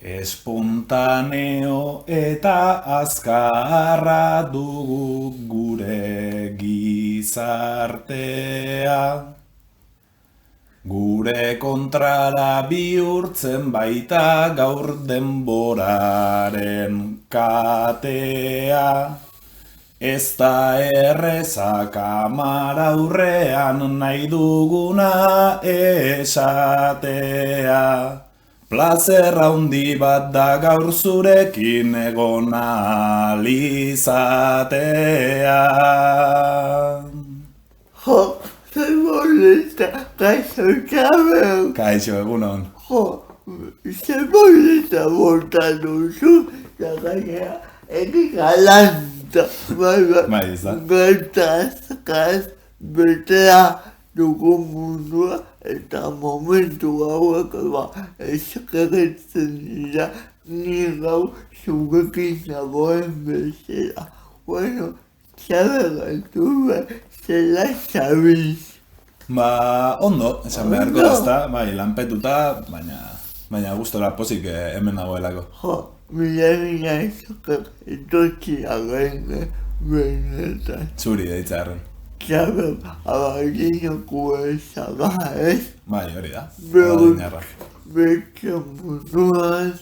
Espontaneo eta azkarra dugu gure gizartea. Gure kontrara bihurtzen baita gaur denboraren katea. Ez da erreza kamara aurrean nahi duguna esatea. Plazer handi bat da gaur zurekin egon ahal izatea. Jo, se molesta, kaixo txabel. Kaixo, egunon. Jo, se molesta bortan duzu, eta gainera, egi galanta. Bai, ez da. Gertazkaz, betea dugu mundua, eta momentu hauek, eskerretzen dira, ni gau zurekin nagoen bezala. Bueno, txabel gaitu zela xabiz. Ondo, esan beharko ezta, bai, lanpetuta, baina gustora pozik hemen nagoelako. Jo, mila esker etotxia benetan. Zuri deitzearen. Txabel, abadinako ezaga, ez? Bai, hori da. Begut, betxe munduaz,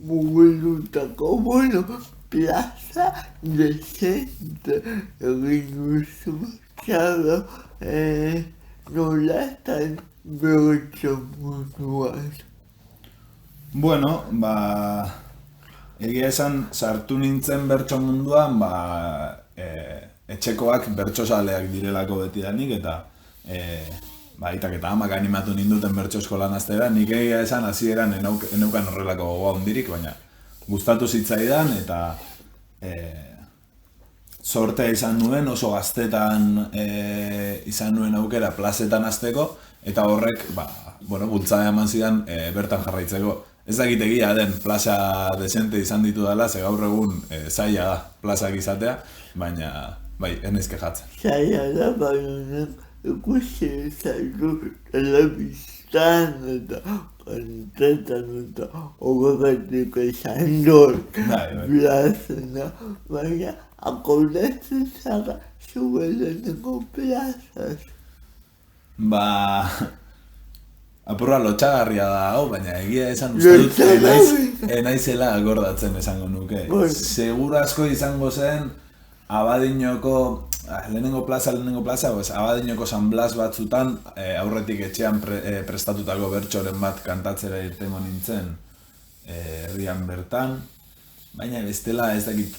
mugilutako, bueno, plaza decente egin duzu. Txabel, nolatan betxe munduaz. Bueno, egia esan sartu nintzen bertso munduan, etxekoak bertsozaleak direlako betidanik, eta aitak eta amak animatu ninduten bertso eskolan hastera, nik egia esan hasieran eneukan horrelako gogoa hundirik, baina gustatu zitzaidan, eta sortea izan nuen, oso gaztetan izan nuen aukera plazetan hasteko, eta horrek, bultzada eman zidan bertan jarraitzeko. Ez dakit egia den plaza desente izan ditu dela, ze gaur egun zaila da plazak izatea, baina bai, enaiz kejatzen. Zaila da, baina ikusi zaitu telebistan eta kontetan eta horregatik esan dut plazena, baina akordatzen zara zubeleneko plazaz. Apurra lotxagarria da hau, baina egia esan uste dut enaizela akordatzen esango nuke. Seguru asko izango zen Abadiñoko, lehenengo plaza, Abadiñoko San Blas batzutan aurretik etxean prestatutako bertsoren bat kantatzera irtengo nintzen herrian bertan, baina bestela ez dakit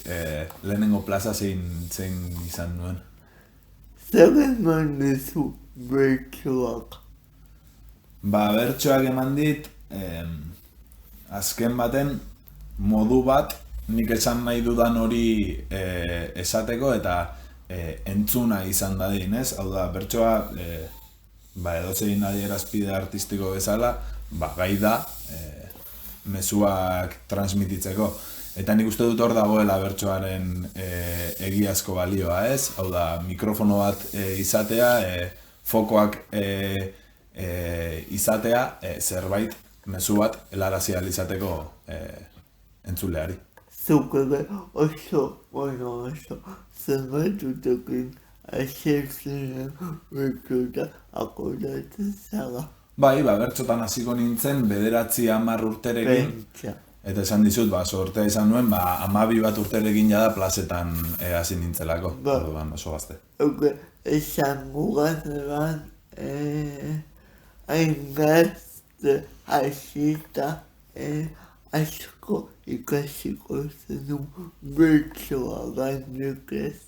lehenengo plaza zein izan nuen. Zer eman dizu bertsoak? Bertsoak eman dit, azken baten modu bat, nik esan nahi dudan hori esateko eta entzuna izan dadin, ez? Hau da, bertsoa, edozein adierazpide artistiko bezala, gai da, mezuak transmititzeko. Eta nik uste dut hor dagoela bertsoaren egiazko balioa, ez? Hau da, mikrofono bat izatea, fokoak izatea, zerbait, mezu bat, helarazi ahal izateko entzuleari. Zuk ere oso zenbatutekin asertzen bertxota akordatzen zara. Bai, bertxotan hasiko nintzen 9-10 urterekin. Eta esan dizut, sortea izan nuen, 12 bat urterekin jada plazetan hasi nintzelako. Orduan oso gazte. Esango gaztean, hain gazte hasita asko ikasiko zenu bertsoa gainek ez.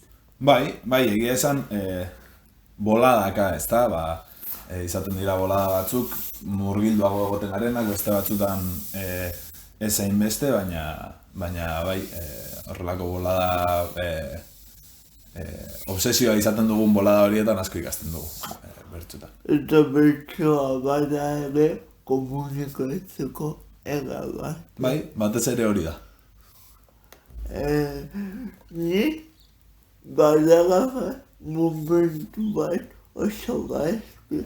Bai, egia esan boladaka, ez da, izaten dira bolada batzuk, murgilduago egoten garenak, beste batzutan ez hainbeste, baina bai, horrelako bolada, obsesioa izaten dugun bolada horietan asko ikasten dugu, bertsuta. Eta bertsoa bada ere komunikatzeko era bat. Bai, batez ere hori da. Ni badara momentu bat oso gaizki,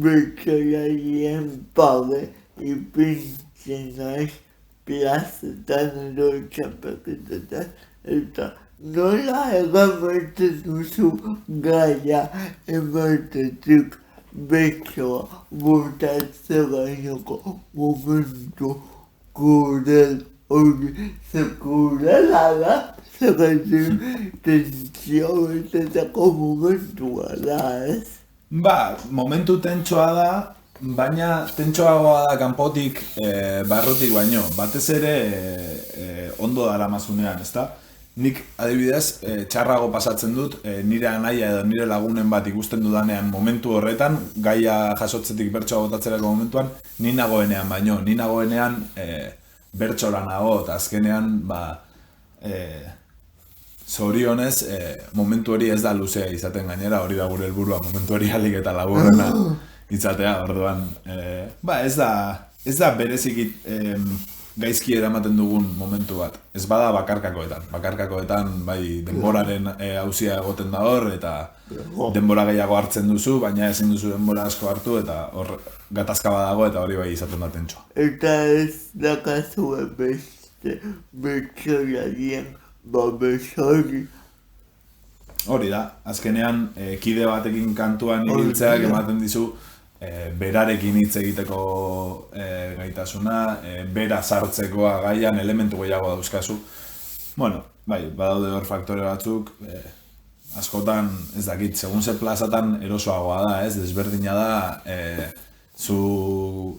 bertsolarien pare ipintzen aritzen naiz plazetan edo txapelketetan, eta nola eramaten duzu gaia ematetik betxoa botatzerainoko momentu kurel hori sekurela da, zergatik tentsio betetako momentua da, ez? Ba, momentu tentsoa da, baina tentsoagoa da kanpotik, barrutik baino. Batez ere ondo daramazunean, ezta? Nik adibidez, txarrago pasatzen dut, nire anaia edo nire lagunen bat ikusten dudanean momentu horretan, gaia jasotzetik bertsoa botatzerako momentuan, ni nagoenean baino, ni nagoenean bertsola nago, eta azkenean, zorionez, momentu hori ez da luzea izaten gainera, hori da gure helburua, momentu hori ahalik eta laburrena izatea, orduan, ez da bereziki gaizki eramaten dugun momentu bat. Ez bada bakarkakoetan, bai denboraren auzia egoten da hor, eta denbora gehiago hartzen duzu, baina ezin duzu denbora asko hartu, eta hor gatazka badago, eta hori bai izaten da tentsoa. Eta ez dakazue beste bertsolarien babes hori. Hori da, azkenean kide batekin kantuan ibiltzeak ematen dizu berarekin hitz egiteko gaitasuna, bera sartzekoa gaian elementu gehiago dauzkazu. Bueno, bai, badaude hor faktore batzuk, askotan, ez dakit, segun ze plazatan erosoagoa da, ez, desberdina da, zu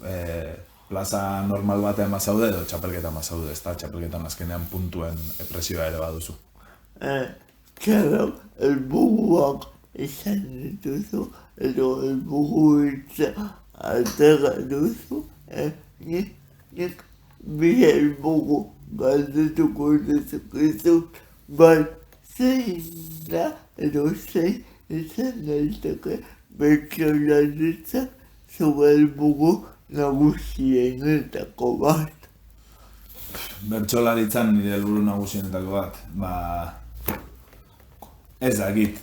plaza normal batean bazaude edo txapelketan bazaude, ez da, txapelketan azkenean puntuen presioa ere baduzu. Claro, helburuak izan dituzu, edo helburu hitza atera duzu, nik bi helburu galdetuko dizkizu, bat zein da edo zein izan daiteke bertsolaritzak zure helburu nagusienetako bat. Bertsolaritzan nire helburu nagusienetako bat, ez dakit,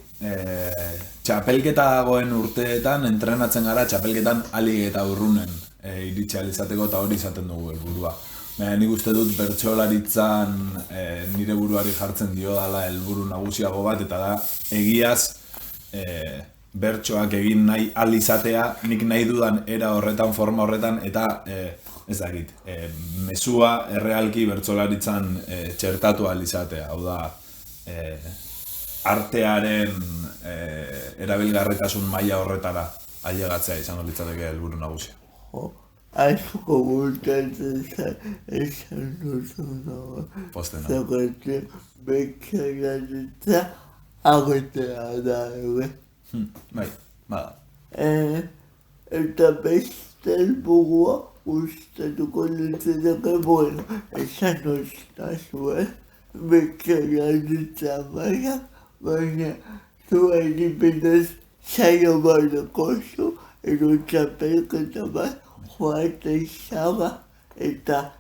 txapelketa dagoen urteetan entrenatzen gara txapelketan alik eta urrunen iritsi ahal izateko eta hori izaten dugu helburua. Baina nik uste dut bertsolaritzan nire buruari jartzen dio dela helburu nagusiago bat, eta da egiaz bertsoak egin nahi ahal izatea, nik nahi dudan era horretan, forma horretan, eta ez dakit, mezua errealki bertsolaritzan txertatu ahal izatea, hau da, artearen erabilgarritasun maila horretara ailegatzea izango litzateke helburu nagusia. Asko gustatzen esan duzuna. Pozten da. Zergatik bertsolaritza agotea da ere. Bai, bada. Eta beste helburua gustatuko litzateke, bueno, esan ostazue bertsolaritza maila, baina zu adibidez saio bat daukazu, edo txapelketa bat joaten zara, eta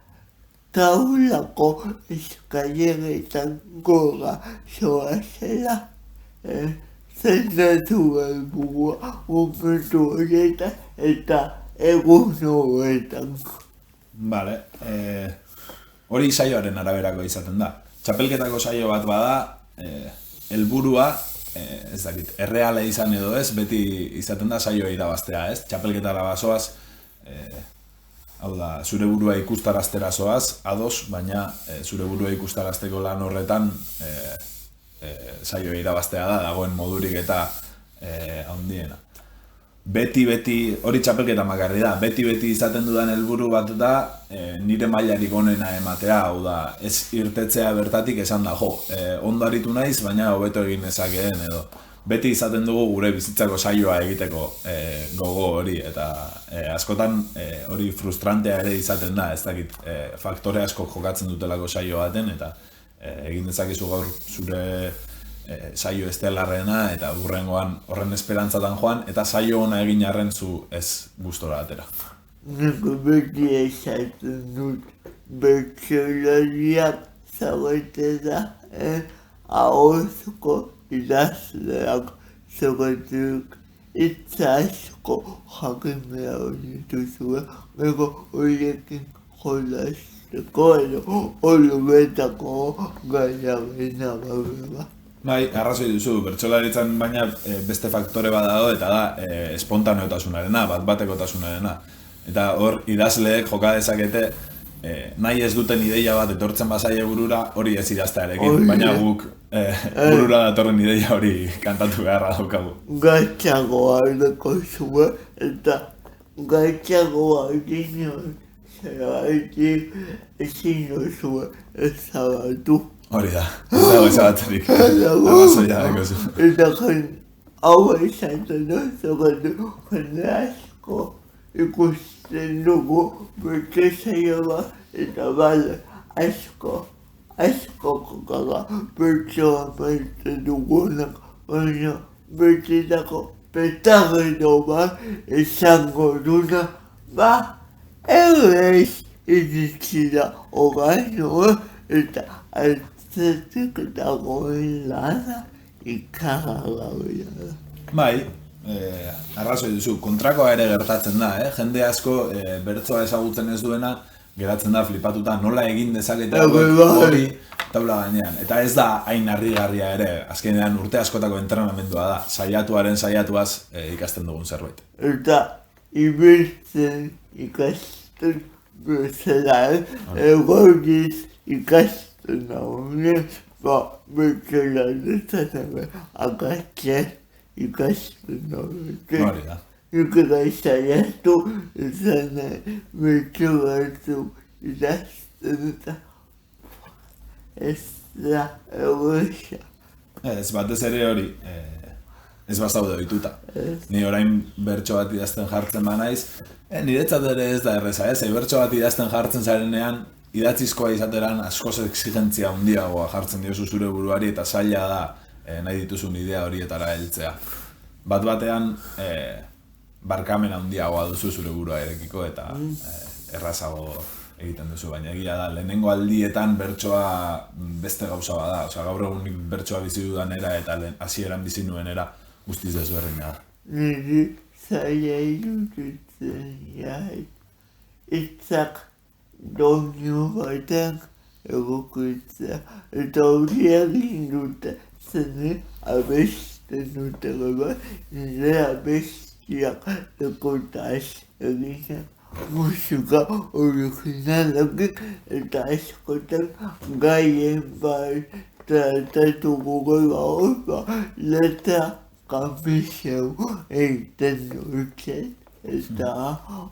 taulako eskaileretan gora zoazela, zen da zure helburua momentu horietan eta egun horretan. Bale, hori saioaren araberako izaten da. Txapelketako saio bat bada, helburua, ez dakit, erreala izan edo ez, beti izaten da saioa irabaztea, ez? Txapelketara bazoaz, hau da, zure burua ikustaraztera zoaz, ados, baina zure burua ikustarazteko lan horretan saioa irabaztea da, dagoen modurik eta handiena. Beti, hori txapelketa makarri da, beti izaten dudan helburu bat da nire mailarik onena ematea, hau da, ez irtetzea bertatik esan da, ondo aritu naiz, baina hobeto egin nezakeen edo. Beti izaten dugu gure bizitzako saioa egiteko gogo hori, eta askotan hori frustrantea ere izaten da, ez dakit, faktore asko jokatzen dutelako saio baten, eta egin dezakezu gaur zure saio estelarrena, eta hurrengoan horren esperantzatan joan, eta saio ona egin arren zu ez gustora atera. Nik beti esaten dut bertsolariak zaudetela ahozko idazleak, zergatik hitz asko jakin behar dituzue, gero horiekin jolasteko edo olumetako gaia bena babeba. Bai, arrazoi duzu, bertsolaritzan baina beste faktore bat dago eta da espontaneotasunarena, bat-batekotasunarena. Eta hor idazleek joka dezakete nahi ez duten ideia bat etortzen bazaie burura hori ez idaztearekin, baina guk burura datorren ideia hori kantatu beharra daukagu. Gatzagoa aldeko zuen eta gatzagoa ginen zergatik ezin duzuen ezabatu. Hori da, ez dago ezabatzerik, arrazoia dago zu. Eta hau esaten duzu, jende asko ikusten dugu bete zaio bat, eta bale, asko kokaga bertsoa maite dugunak, baina betetako petageno bat esango duna, ez izitzira hogaino, eta altzetik dagoen lana ikagagabea da. Bai, arrazoi duzu, kontrakoa ere gertatzen da, jende asko bertsoa ezagutzen ez duena, geratzen da flipatuta nola egin dezakete hori taula gainean. Eta ez da hain harrigarria ere, azkenean urte askotako entrenamendua da, saiatuaz ikasten dugun zerbait. Eta ibiltzen ikasten bezala, egoiz ikasten dagoen, bertsolan akatzen ikasten dagoen. Hori da. Nukera saiatu izan bertso batzuk idazten eta ez da egoisa. Ez batez ere hori, ez bazaude ohituta. Ni orain bertso bat idazten jartzen banaiz, niretzat ere ez da erreza, bertso bat idazten jartzen zarenean, idatzizkoa izateran askoz exigentzia handiagoa jartzen diozu zure buruari eta zaila da nahi dituzun idea horietara heltzea. Bat-batean, barkamen handiagoa duzu zure burua erekiko eta errazago egiten duzu, baina egia da, lehenengo aldietan bertsoa beste gauza bada, gaur egun bertsoa bizi dudanera eta hasieran bizi nuenera guztiz desberdina da. Niri zaila iruditzen jai, hitzak doinu batean egokitzea, eta hori egin dute, zene abesten dute gaba, nire abestiak dekotaz egiten musika originalak eta askotan gaien bai tratatuko gaba, letra kampiseu egiten duten. Eta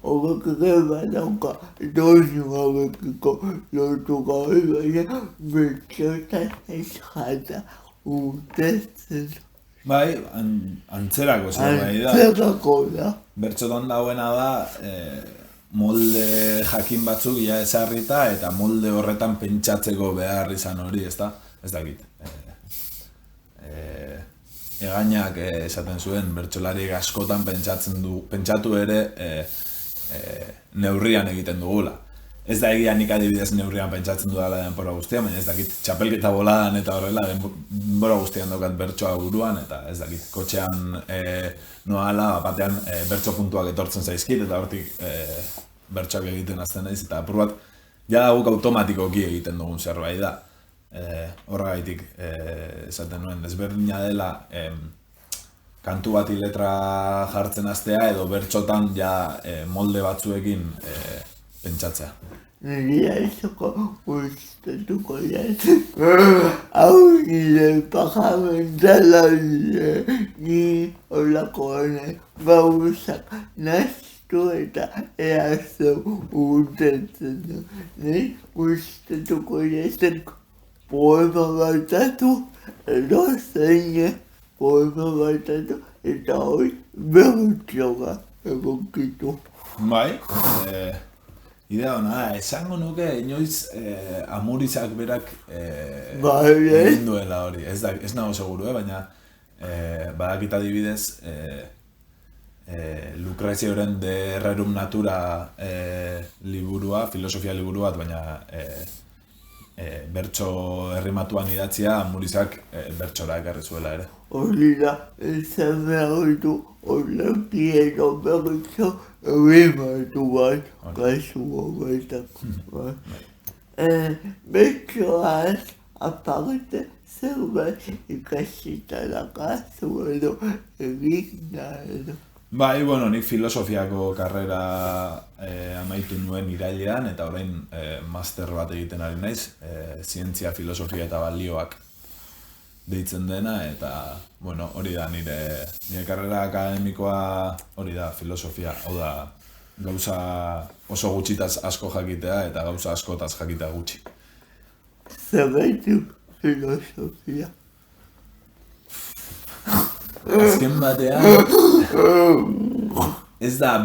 horrek ere badauka doinu hauekiko lotu gabe, baina bertsotan ez jata urtetzen. Bai, antzerako zerbait da. Antzerako da. Bertsotan dagoena da, molde jakin batzuk ja ezarrita eta molde horretan pentsatzeko behar izan hori, ezta? Ez dakit. Egainak esaten zuen, bertsolariek askotan pentsatu ere neurrian egiten dugula. Ez da egia nik adibidez neurrian pentsatzen dudala denbora guztian, baina ez dakit txapelketa boladan eta horrela denbora guztian daukat bertsoa buruan, eta ez dakit kotxean noala batean bertso puntuak etortzen zaizkit, eta hortik bertsoak egiten hasten naiz, eta apur bat jada guk automatikoki egiten dugun zerbait da. Horregaitik esaten nuen, desberdina dela kantu bati letra jartzen hastea edo bertsotan ja molde batzuekin pentsatzea. Niri aizoko gustatuko jat. Hau nire pajamentala ni olako gauzak naztu eta eazeu urtetzen du. Niri gustatuko jateko poema batatu, edo zein poema batatu, eta hori bertsoa egokitu. Bai, idea hona da, esango nuke inoiz Amurizak berak egin duela hori. Ez nago seguru, baina badakit adibidez Lucrezioren De Rerum Natura liburua, filosofia liburu bat, baina bertso errimatuan idatzia Murizak bertsora ekarri zuela ere. Hori da, esan behar du, horrekiero bertso errimatu bat, kasu horretako. Bertsoaz aparte zerbait ikasitaraka zuelo egin da edo. Bai, bueno, nik filosofiako karrera amaitu nuen irailean, eta orain master bat egiten ari naiz, zientzia, filosofia eta balioak deitzen dena, eta, bueno, hori da nire karrera akademikoa, hori da filosofia, hau da gauza oso gutxitaz asko jakitea, eta gauza askotaz jakitea gutxi. Zergaitik filosofia. Azken batean, ez da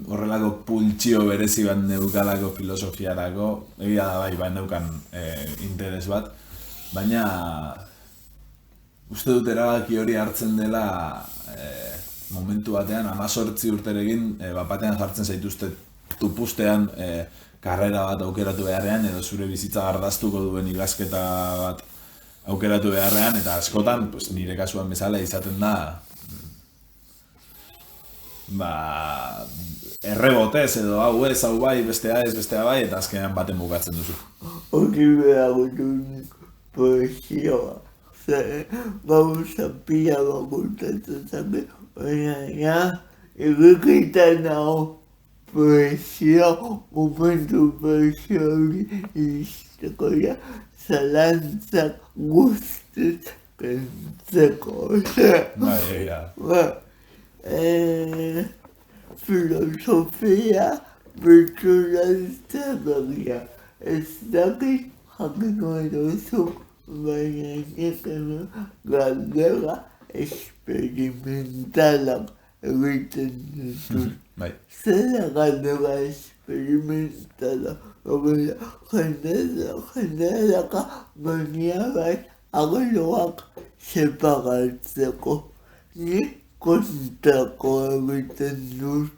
horrelako pultsio berezi bat neukalako filosofiarako, egia da bai neukan interes bat, baina uste dut erabaki hori hartzen dela momentu batean, 18 urterekin, batean jartzen zaituzte tupustean karrera bat aukeratu beharrean, edo zure bizitza ardaztuko duen ikasketa bat aukeratu beharrean, eta askotan, pues, nire kasuan bezala izaten da errebotez edo hau ez, hau bai, bestea ez, bestea bai, eta azkenean baten bukatzen duzu. Hori behar dut poesioa, gauza pila bakotatzen zake, baina egiten hau poesia, momentu poesia hori izteko ja, zalantzak guztiz kentzeko. Filosofia bertsolantza berria. Ez dakit jakiko edozu, baina nekene galdera esperimentalak egiten ditut. Zela galdera esperimentala, jendeaka mania bat agloak separatzeko. Ni kontrako egiten dut,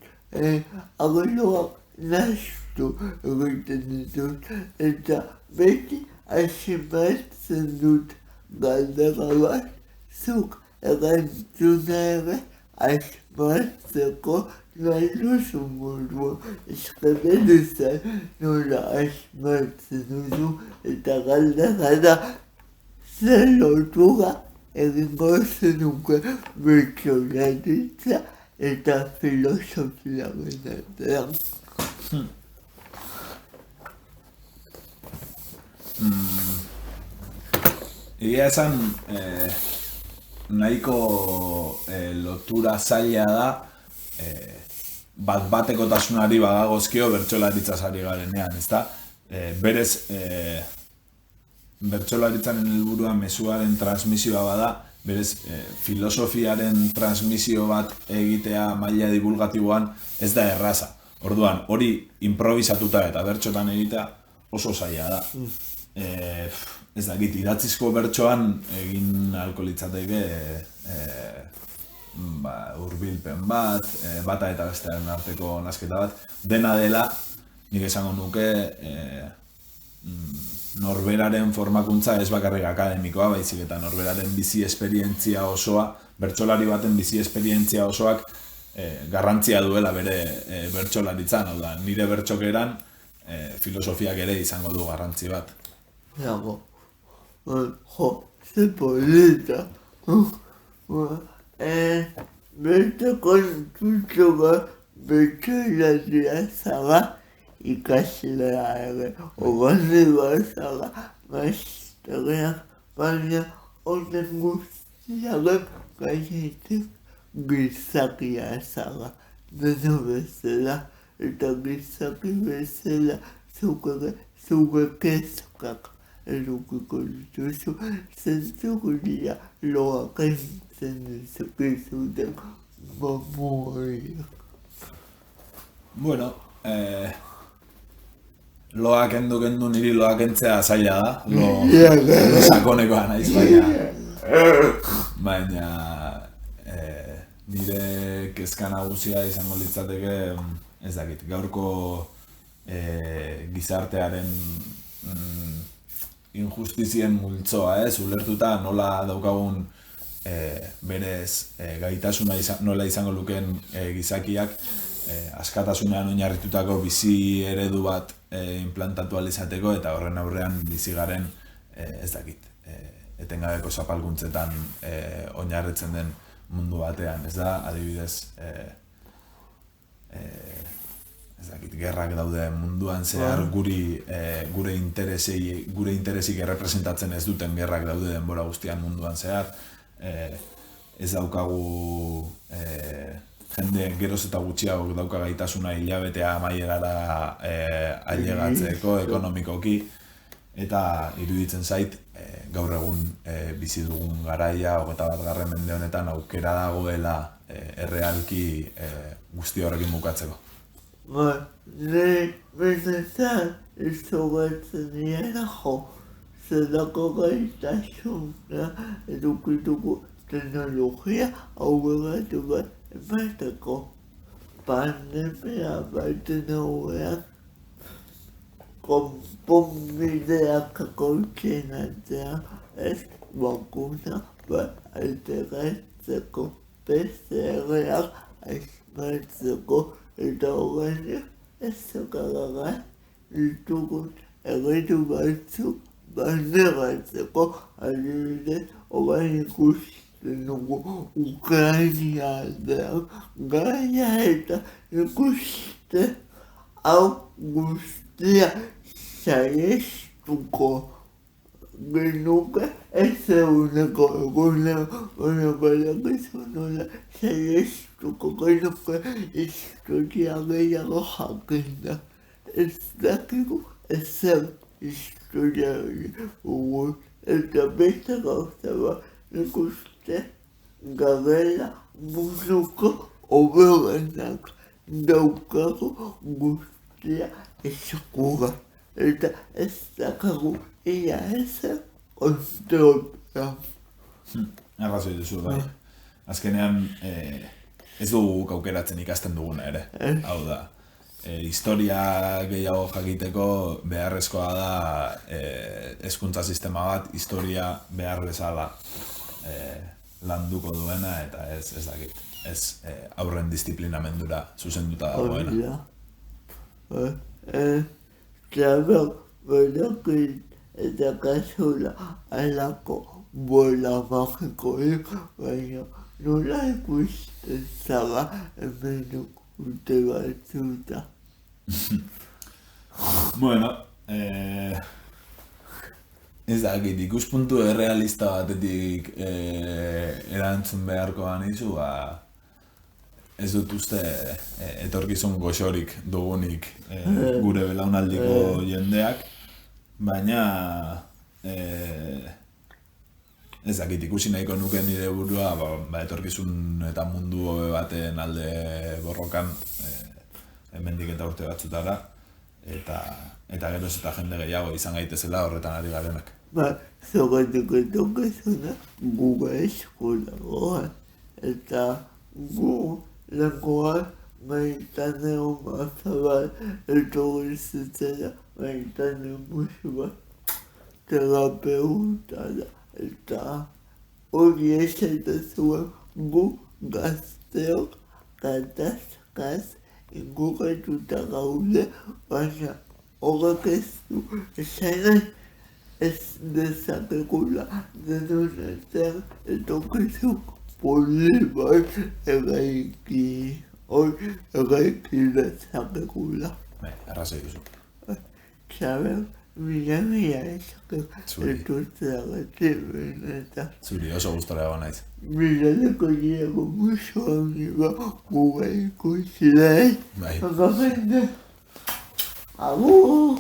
agloak nastu egiten ditut, eta beti asimatzen dut galdera bat, zuk erantzuna ere asmatzeko nahi duzu modua. Eskatzen duzan nola asmatzen duzu, eta galdera da zer lotura egingo zenuke bertsolaritza eta filosofiaren artean. Egia esan, nahiko lotura zaila da, bat-batekotasunari badagozkio bertsolaritzaz ari garenean, ezta? Berez, bertsolaritzaren helburua mezuaren transmisioa bada, berez, filosofiaren transmisio bat egitea maila divulgatiboan ez da erraza. Orduan, hori improvisatuta eta bertsotan egitea oso zaila da. Ez dakit, idatzizko bertsoan egin ahalko litzateke hurbilpen bat, bata eta bestearen arteko nasketa bat, dena dela, nik esango nuke, norberaren formakuntza ez bakarrik akademikoa, baizik eta norberaren bizi esperientzia osoa, bertsolari baten bizi esperientzia osoak garrantzia duela bere bertsolaritzan, hau da, nire bertsokeran filosofiak ere izango du garrantzi bat. Jago, ze polita. Beste kontutxoa bertsolaria zara ikaslea ere, organizua zara mastereak, baina horren guztiaren gainetik gizakia zara. Deno bezala, eta gizaki bezala zure kezkak edukiko dituzu, zentzuria loak entzen dizukizuten memoriak. Bueno, loak kendu niri loak entzea zaila da, lo sakonekoa naiz, baina nire kezka nagusia izango litzateke, ez dakit, gaurko gizartearen injustizien multzoa, ulertuta nola daukagun berez gaitasuna nola izango lukeen gizakiak askatasunean oinarritutako bizi eredu bat implantatu ahal izateko eta horren aurrean bizi garen ez dakit etengabeko zapalkuntzetan oinarritzen den mundu batean, ez da, adibidez ez dakit, gerrak daude munduan zehar gure interesik errepresentatzen ez duten gerrak daude denbora guztian munduan zehar, ez daukagu jende geroz eta gutxiago dauka gaitasuna hilabetea amaierara ailegatzeko ekonomikoki, eta iruditzen zait gaur egun bizi dugun garaia 21. mende honetan aukera dagoela errealki guzti horrekin bukatzeko. Nire benetan izogatzen nire zelako gaitasuna edukituko teknologia aurreratu bat emateko. Pandemia baten aurrean konponbideak akoltzen atzean ez bakuna bat alteratzeko PCR-ak asmatzeko eta horrenik ez zokagagai ditugun eredu batzuk barneratzeko adibidez orain ikusten dugu Ukrainialdean gaia eta ikusten hau guztia saiestuko genuke ez eguneko nola saiestuko genuke historia gehiago jakinda. Ez dakigu ezer historia dugu eta beste gauza bat nik uste garela munduko hoberenak daukagu guztia eskura. Eta ez dakagu ia ezer kontrolpean. Arrazoi duzu, bai. Azkenean ez dugu aukeratzen ikasten duguna ere. Hau da, historia gehiago jakiteko beharrezkoa da hezkuntza sistema bat historia behar bezala landuko duena eta ez dakit. Ez aurren disiplinamendura zuzenduta dagoena. Klaber, badakin eta kasula alako bola magikoik, baina nola ikusten zara hemenuk urte batzuta. Bueno, ez dakit, ikuspuntu errealista batetik erantzun beharko banizu, ez dut uste etorkizun goxorik dugunik gure belaunaldiko jendeak, baina ez dakit ikusi nahiko nuke nire burua etorkizun eta mundu hobe baten alde borrokan hemendik eta urte batzutara eta geroz eta jende gehiago izan gaitezela horretan ari garenak. Zogateko etorkizuna guga eskolagoa eta gu lakoa maitane mazabal etorri zitzera maitane musu bat terapeuta da eta hori esaita zuen gu gazteok katazkaz inguratuta gaude, baina horrek ez du esainen ez dezakegula denonetan etorkizun poli bat eraiki dezakegula. Arrazoi duzu. Txabel, mila esakegu etortzagatik benetan. Zuri oso gustora egon naiz. Miradeko diego muso amiga guga ikusi da, Bai. Agur!